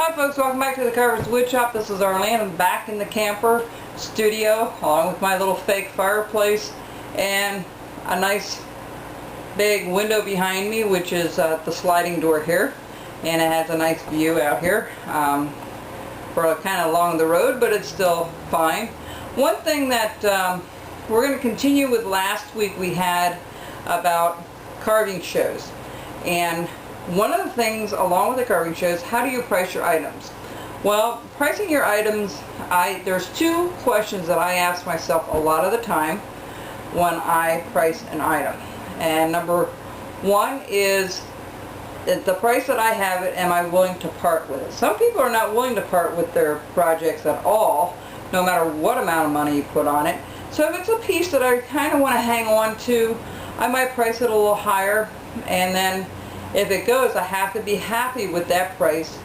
Hi folks, welcome back to the Carver's Woodshop. This is Arleen. I'm back in the camper studio along with my little fake fireplace and a nice big window behind me, which is the sliding door here, and it has a nice view out here. We're kind of along the road, but it's still fine. One thing that we're going to continue with last week we had about carving shows, and one of the things along with the carving shows, how do you price your items? Well, pricing your items, there's two questions that I ask myself a lot of the time when I price an item. And number one is the price that I have it, am I willing to part with it? Some people are not willing to part with their projects at all, no matter what amount of money you put on it. So if it's a piece that I kind of want to hang on to, I might price it a little higher, and then if it goes, I have to be happy with that price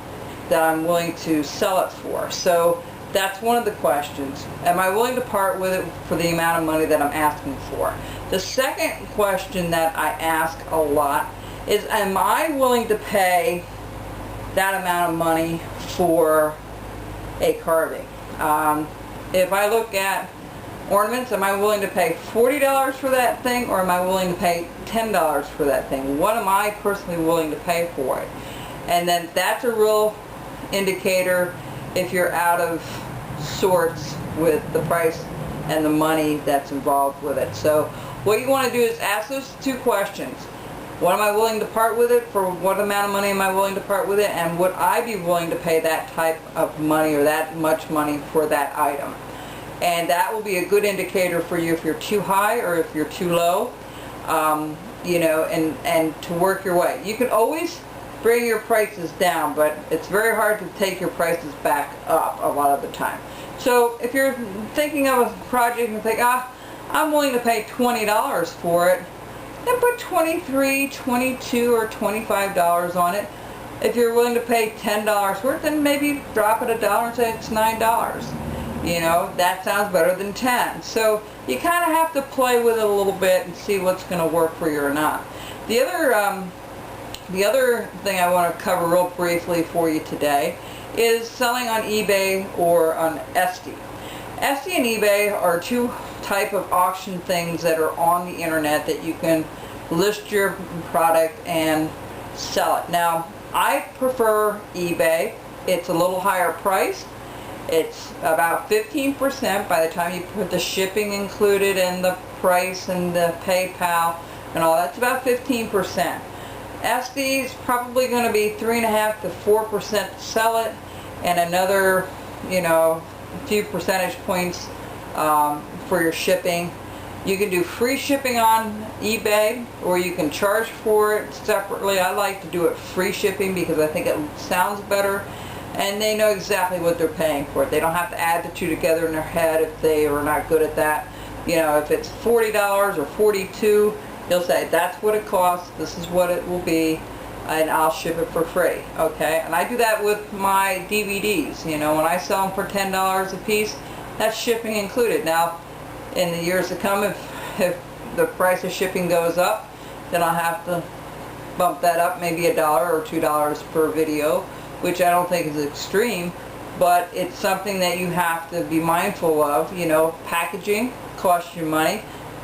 that I'm willing to sell it for. So that's one of the questions. Am I willing to part with it for the amount of money that I'm asking for? The second question that I ask a lot is, am I willing to pay that amount of money for a carving? If I look at ornaments, am I willing to pay $40 for that thing, or am I willing to pay $10 for that thing? What am I personally willing to pay for it? And then that's a real indicator if you're out of sorts with the price and the money that's involved with it. So what you want to do is ask those two questions. What am I willing to part with it for? What amount of money am I willing to part with it? And would I be willing to pay that type of money or that much money for that item? And that will be a good indicator for you if you're too high or if you're too low, you know, and to work your way. You can always bring your prices down, but it's very hard to take your prices back up a lot of the time. So if you're thinking of a project and think, I'm willing to pay $20 for it, then put $23, $22, or $25 on it. If you're willing to pay $10 for it, then maybe drop it $1 and say it's $9. You know, that sounds better than 10. So you kind of have to play with it a little bit and see what's going to work for you or not. The other thing I want to cover real briefly for you today is selling on eBay or on Etsy. Etsy and eBay are two type of auction things that are on the internet that you can list your product and sell it. Now, I prefer eBay. It's a little higher price. It's about 15% by the time you put the shipping included and the price and the PayPal and all. That's about 15%. Etsy is probably going to be 3.5% to 4% to sell it, and another, you know, few percentage points for your shipping. You can do free shipping on eBay, or you can charge for it separately. I like to do it free shipping because I think it sounds better, and they know exactly what they're paying for it. They don't have to add the two together in their head if they are not good at that. You know, if it's $40 or $42, you'll say, that's what it costs, this is what it will be, and I'll ship it for free, okay? And I do that with my DVDs. You know, when I sell them for $10 a piece, that's shipping included. Now, in the years to come, if the price of shipping goes up, then I'll have to bump that up, maybe $1 or $2 per video, which I don't think is extreme, but it's something that you have to be mindful of. You know, packaging costs you money.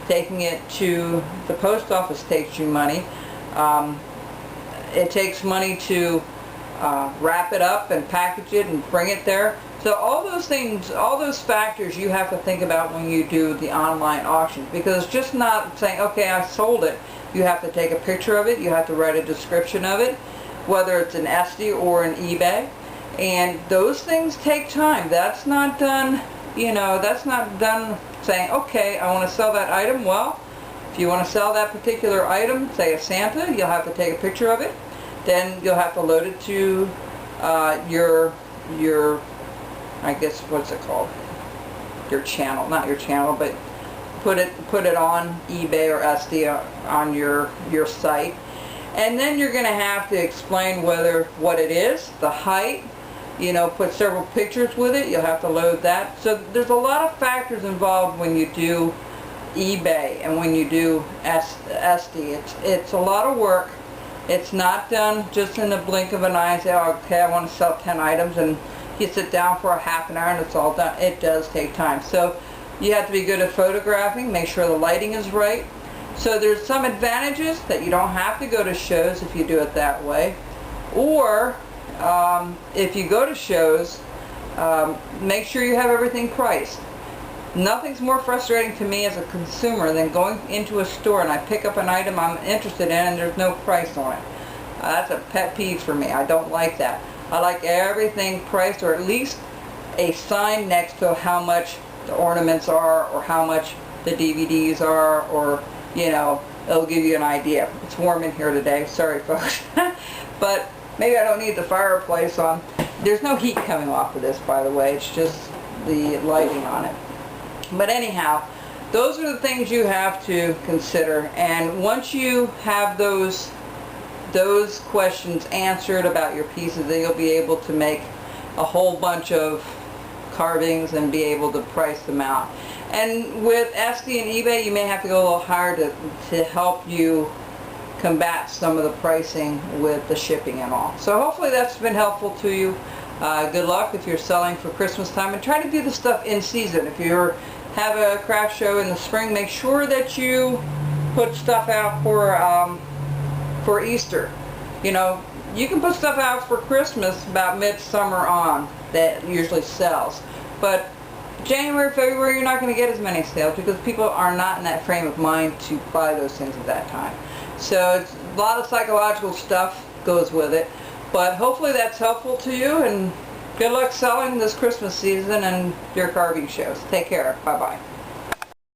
Taking it to the post office takes you money. It takes money to wrap it up and package it and bring it there. So all those things, all those factors you have to think about when you do the online auctions, because it's just not saying, okay, I sold it. You have to take a picture of it, you have to write a description of it, whether it's an Etsy or an eBay, and those things take time. That's not done, you know, that's not done saying, okay, I want to sell that item. Well, if you want to sell that particular item, say a Santa, you'll have to take a picture of it. Then you'll have to load it to your I guess, what's it called? Your channel, not your channel, but put it on eBay or Etsy on your site. And then you're going to have to explain what it is, the height, you know, put several pictures with it. You'll have to load that. So there's a lot of factors involved when you do eBay and when you do Etsy. It's a lot of work. It's not done just in the blink of an eye and say, oh, okay, I want to sell 10 items, and you sit down for a half an hour and it's all done. It does take time. So you have to be good at photographing, make sure the lighting is right. So there's some advantages that you don't have to go to shows if you do it that way. Or if you go to shows, make sure you have everything priced. Nothing's more frustrating to me as a consumer than going into a store and I pick up an item I'm interested in and there's no price on it. That's a pet peeve for me. I don't like that. I like everything priced, or at least a sign next to how much the ornaments are or how much the DVDs are, or, you know, it'll give you an idea. It's warm in here today. Sorry, folks. But maybe I don't need the fireplace on. There's no heat coming off of this, by the way. It's just the lighting on it. But anyhow, those are the things you have to consider, and once you have those questions answered about your pieces, then you'll be able to make a whole bunch of carvings and be able to price them out. And with Etsy and eBay, you may have to go a little higher to help you combat some of the pricing with the shipping and all. So hopefully that's been helpful to you. Good luck if you're selling for Christmas time, and try to do the stuff in season. If you have a craft show in the spring, make sure that you put stuff out for Easter. You know, you can put stuff out for Christmas about midsummer on that usually sells, but January, February, you're not going to get as many sales because people are not in that frame of mind to buy those things at that time. So it's a lot of psychological stuff goes with it. But hopefully that's helpful to you, and good luck selling this Christmas season and your carving shows. Take care. Bye-bye.